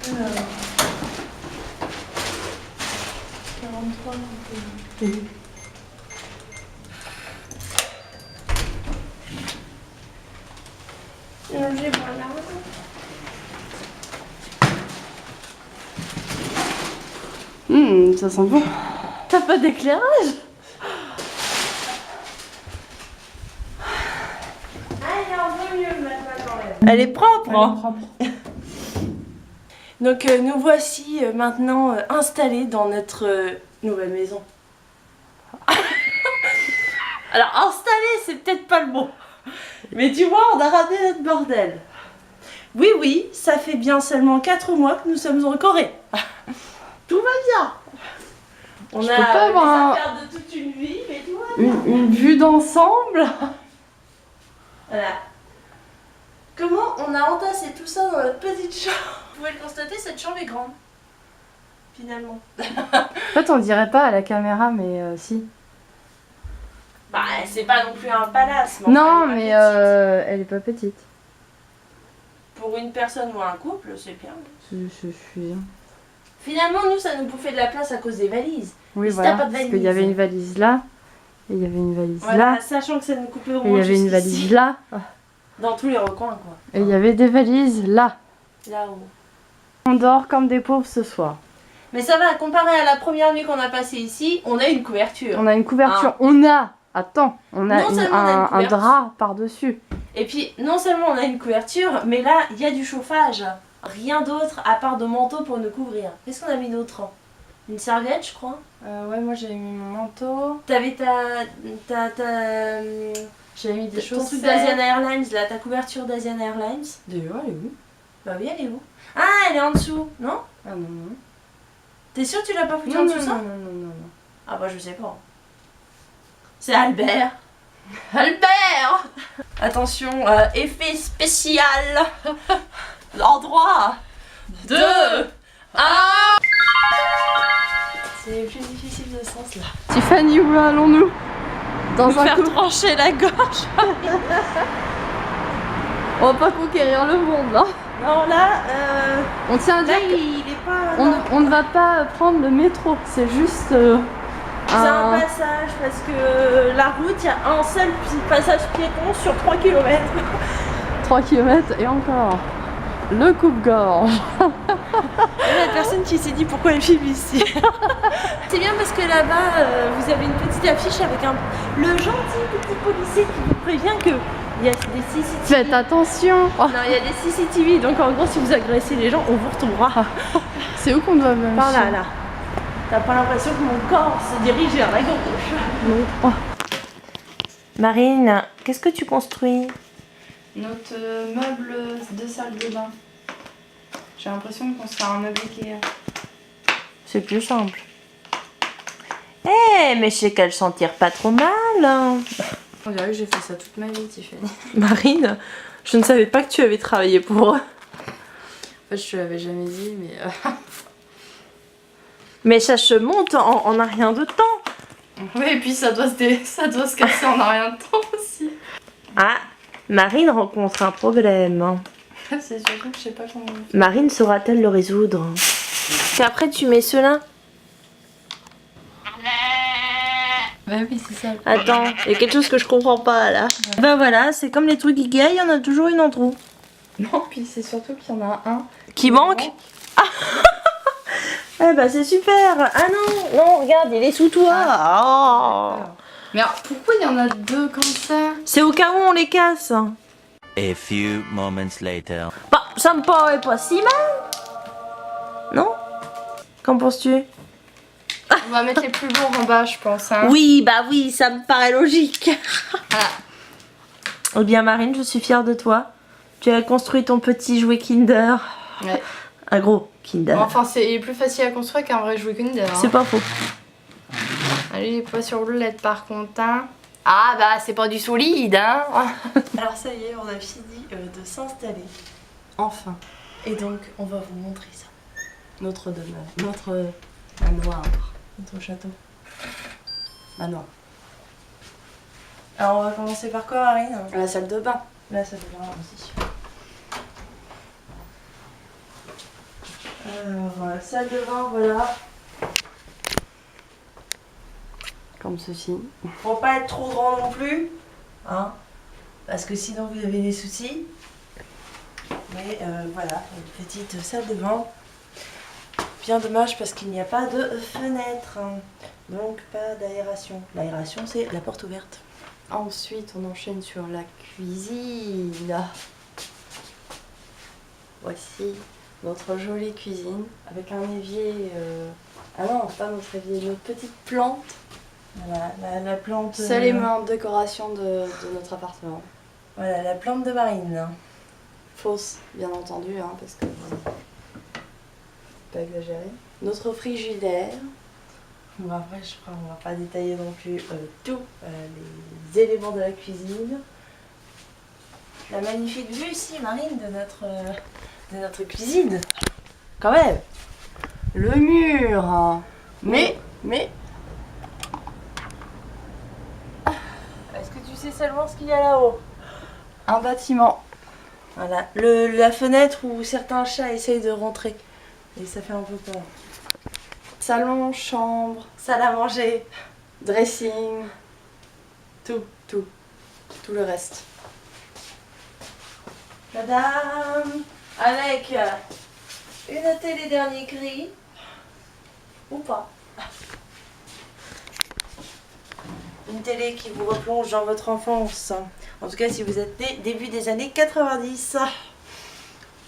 43. J'ai voilà. Ça sent bon. T'as pas d'éclairage? Elle est un peu mieux maintenant. Elle est propre. Elle est propre. Donc nous voici maintenant installés dans notre nouvelle maison. Alors installés, c'est peut-être pas le mot. Mais tu vois, on a ramené notre bordel. Oui, oui, ça fait bien seulement 4 mois que nous sommes en Corée. Tout va bien. On Je a peux pas les avoir affaires de toute une vie, mais tout va bien. une vue d'ensemble. Voilà. Comment on a entassé tout ça dans notre petite chambre? Vous pouvez le constater, cette chambre est grande. Finalement. En fait, on dirait pas à la caméra, mais si. Bah, c'est pas non plus un palace. Non, enfin, mais elle est pas petite. pour une personne ou un couple, c'est bien. Je suis. Finalement, nous, ça nous bouffait de la place à cause des valises. Oui, Et si voilà. t'as pas de Parce qu'il valise. y avait une valise là, et il y avait une valise Voilà, là, sachant que ça nous coupait au et il moins y avait une jusqu'ici. valise là, Dans tous les recoins, quoi. et il y avait des valises là. Là-haut. On dort comme des pauvres ce soir. Mais ça va, comparé à la première nuit qu'on a passée ici, on a une couverture. On a une couverture. Ah. On a. Attends, on a, Non seulement on a une un couverture. drap par-dessus. Et puis, non seulement on a une couverture, mais là, il y a du chauffage. Rien d'autre à part de manteau pour nous couvrir. Qu'est-ce qu'on a mis d'autre? Une serviette, je crois. Ouais, moi j'avais mis mon manteau. T'avais J'avais mis des ton truc chaussettes. d'Asian Airlines, là, ta couverture d'Asian Airlines. D'ailleurs, elle est où? Bah oui, elle est où? Ah, elle est en dessous, non? Ah non, non. T'es sûr que tu l'as pas foutu Non, en non, dessous non, ça? non, non, non, non. Ah bah je sais pas. C'est Albert. Albert! Attention, effet spécial. L'endroit. 2, 1. C'est plus difficile de ce sens là. Tiffany, où allons-nous? Dans Nous un faire couple. trancher la gorge. On va pas conquérir le monde là. Non là, On tient à là dire il est pas... on ne va pas prendre le métro. C'est juste C'est un passage parce que la route, il y a un seul passage piéton sur 3 km. 3 km et encore. Le coupe-gorge. Il y a la personne qui s'est dit pourquoi elle filme ici. C'est bien parce que là-bas, vous avez une petite affiche avec le gentil petit policier qui vous prévient que il y a des CCTV. Faites attention. Non, il y a des CCTV, donc en gros, si vous agressez les gens, on vous retrouvera. C'est où qu'on doit aller? Par là, là. T'as pas l'impression que mon corps se dirige vers la gauche? Non. Marine, qu'est-ce que tu construis? Notre meuble de salle de bain. J'ai l'impression qu'on sera un meuble Ikea. C'est plus simple. Eh, mais je sais qu'elle s'en tire pas trop mal. Hein. On dirait que j'ai fait ça toute ma vie, Tiffany. Marine, je ne savais pas que tu avais travaillé pour eux. En fait, je te l'avais jamais dit, mais... Mais ça se monte en un rien de temps. Oui, et puis ça doit se casser en un rien de temps aussi. Ah, Marine rencontre un problème. C'est surtout que je sais pas comment... Marine saura-t-elle le résoudre? Qu'après tu mets cela. Bah oui, c'est ça. Attends, il y a quelque chose que je comprends pas là. Bah voilà, c'est comme les trucs Ikea, il y en a toujours une en trop. Non, puis c'est surtout qu'il y en a un... Qui manque? Eh bah c'est super. Ah non, non, regarde, il est sous toi. Oh. Mais alors, pourquoi il y en a deux comme ça? C'est au cas où on les casse. A few moments later. Bah, ça me paraît pas si mal. Non? Qu'en penses-tu? On va mettre les plus lourds en bas, je pense. Hein. Oui, bah oui, ça me paraît logique. Voilà. Eh bien Marine, je suis fière de toi. Tu as construit ton petit jouet Kinder. Ouais. Un gros Kinder. Enfin, c'est plus facile à construire qu'un vrai jouet Kinder. Hein. C'est pas faux. Allez, les pois sur roulette par contre. Hein. Ah bah, c'est pas du solide, hein. Alors ça y est, on a fini de s'installer. Enfin. Et donc, on va vous montrer ça. Notre demeure. Notre manoir. Notre château. Manoir. Alors on va commencer par quoi, Marine? La salle de bain. Là, ça devient aussi. Alors, salle de bain, voilà. Comme ceci. Faut pas être trop grand non plus, hein, parce que sinon vous avez des soucis. Mais voilà, une petite salle de bain. Bien dommage parce qu'il n'y a pas de fenêtre, hein. Donc pas d'aération. L'aération c'est la porte ouverte. Ensuite, on enchaîne sur la cuisine. Voici notre jolie cuisine avec un évier. Ah non, pas notre évier, notre petite plante. Voilà, la plante. Seul élément de décoration de notre appartement. Voilà, la plante de Marine. Fausse, bien entendu, hein, parce que pas exagéré. Notre frigidaire. Bon, après, je crois qu'on va pas détailler non plus tous les éléments de la cuisine. La magnifique vue ici, Marine, de notre cuisine. Quand même. Le mur. Hein. Mais. Est-ce que tu sais seulement ce qu'il y a là-haut? Un bâtiment. Voilà, la fenêtre où certains chats essayent de rentrer. Et ça fait un peu peur. Salon, chambre, Salle à manger. dressing, Tout. tout le reste. Madame, avec une télé dernier cri. Ou pas. Une télé qui vous replonge dans votre enfance. En tout cas, si vous êtes début des années 90.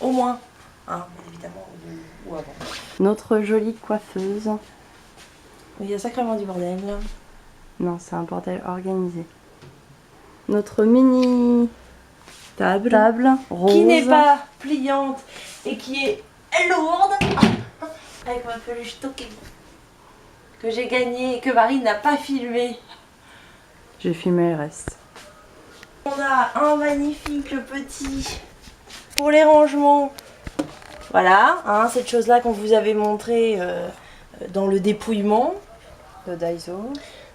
Au moins. Hein, bien évidemment, ou avant. Notre jolie coiffeuse. Il y a sacrément du bordel. Non, c'est un bordel organisé. Notre mini table rose. Qui n'est pas pliante et qui est lourde. Avec ma peluche Toki. Que j'ai gagnée et que Marie n'a pas filmé. J'ai filmé le reste. On a un magnifique petit pour les rangements. Voilà, hein, cette chose-là qu'on vous avait montré dans le dépouillement. Le Daiso.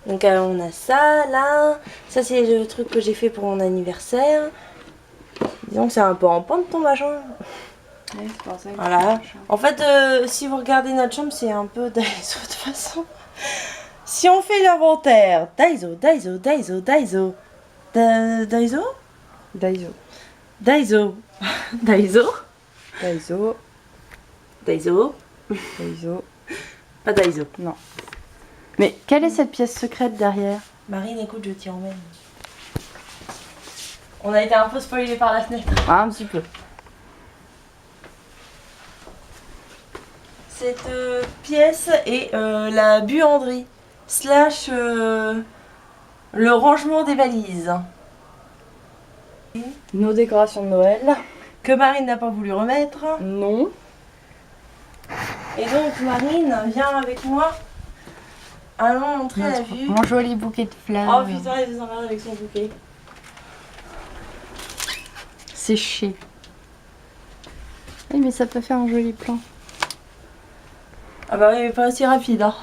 Donc on a ça, là. Ça, c'est le truc que j'ai fait pour mon anniversaire. Disons que c'est un peu en pente ton machin. Ouais, c'est pour ça que Voilà. je- En fait, si vous regardez notre chambre, c'est un peu Daiso de toute façon. Si on fait l'inventaire, Daiso. Daiso. Daiso Daiso. Daiso. Daiso. Daiso. Daiso. Pas Daiso. Non. Mais quelle est cette pièce secrète derrière? Marine, écoute, je t'y emmène. On a été un peu spoilés par la fenêtre. Ah, un petit peu. Cette pièce est la buanderie slash le rangement des valises Nos décorations de Noël. que Marine n'a pas voulu remettre. Non. Et donc Marine, viens avec moi. Allons montrer la vue. Mon joli bouquet de fleurs. Oh putain, elle nous emmerde avec son bouquet. Séché. Oui, mais ça peut faire un joli plan. Ah bah oui, mais pas aussi rapide. Hein.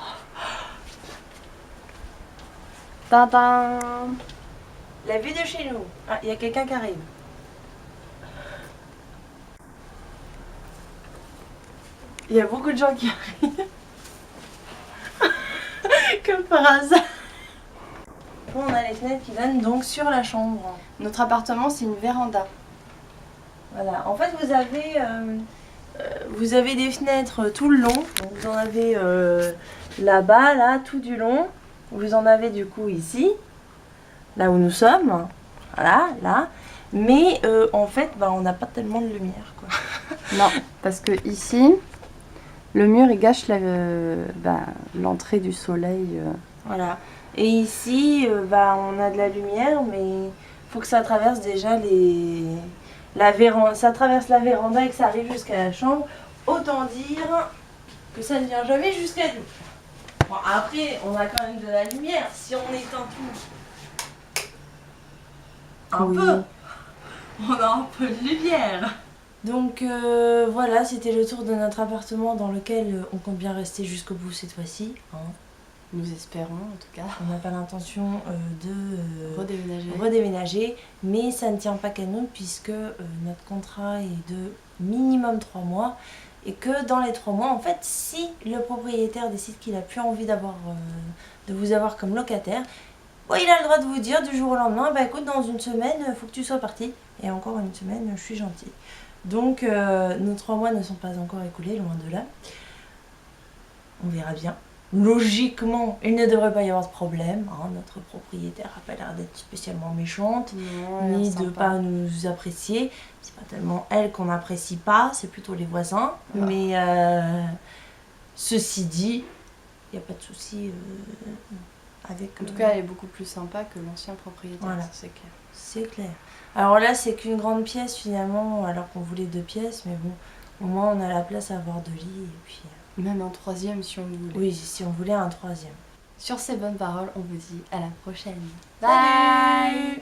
Tadam. La vue de chez nous. Ah, il y a quelqu'un qui arrive. Il y a beaucoup de gens qui arrivent. Comme par hasard. On a les fenêtres qui donnent donc sur la chambre. Notre appartement, c'est une véranda. Voilà. En fait, vous avez des fenêtres tout le long. Donc, vous en avez là-bas, là, tout du long. Vous en avez du coup ici, là où nous sommes. Voilà, là. Mais en fait, bah, on n'a pas tellement de lumière, quoi. Non, parce que ici, le mur il gâche l'entrée du soleil. Voilà. Et ici, bah, on a de la lumière, mais il faut que ça traverse déjà la véranda. Ça traverse la véranda et que ça arrive jusqu'à la chambre. Autant dire que ça ne vient jamais jusqu'à nous. Bon, après, on a quand même de la lumière. Si on éteint tout un Oui. peu, on a un peu de lumière. Donc voilà, c'était le tour de notre appartement dans lequel on compte bien rester jusqu'au bout cette fois-ci. Hein. Nous espérons en tout cas. On n'a pas l'intention de Redéménager. redéménager, mais ça ne tient pas qu'à nous puisque notre contrat est de minimum 3 mois et que dans les 3 mois, en fait, si le propriétaire décide qu'il a plus envie de vous avoir comme locataire, bon, il a le droit de vous dire du jour au lendemain, bah écoute, dans une semaine, il faut que tu sois parti. Et encore une semaine, je suis gentille. Donc, nos 3 mois ne sont pas encore écoulés, loin de là. On verra bien. Logiquement, il ne devrait pas y avoir de problème. Hein. Notre propriétaire n'a pas l'air d'être spécialement méchante, ni de pas nous apprécier. C'est pas tellement elle qu'on n'apprécie pas, c'est plutôt les voisins. Ouais. Mais ceci dit, il n'y a pas de souci avec... En tout cas, elle est beaucoup plus sympa que l'ancien propriétaire, Voilà. ça, c'est clair. C'est clair. Alors là, c'est qu'une grande pièce finalement, alors qu'on voulait 2 pièces, mais bon, au moins on a la place à avoir 2 lits et puis... Même un 3e si on voulait. Oui, si on voulait un 3e. Sur ces bonnes paroles, on vous dit à la prochaine. Bye.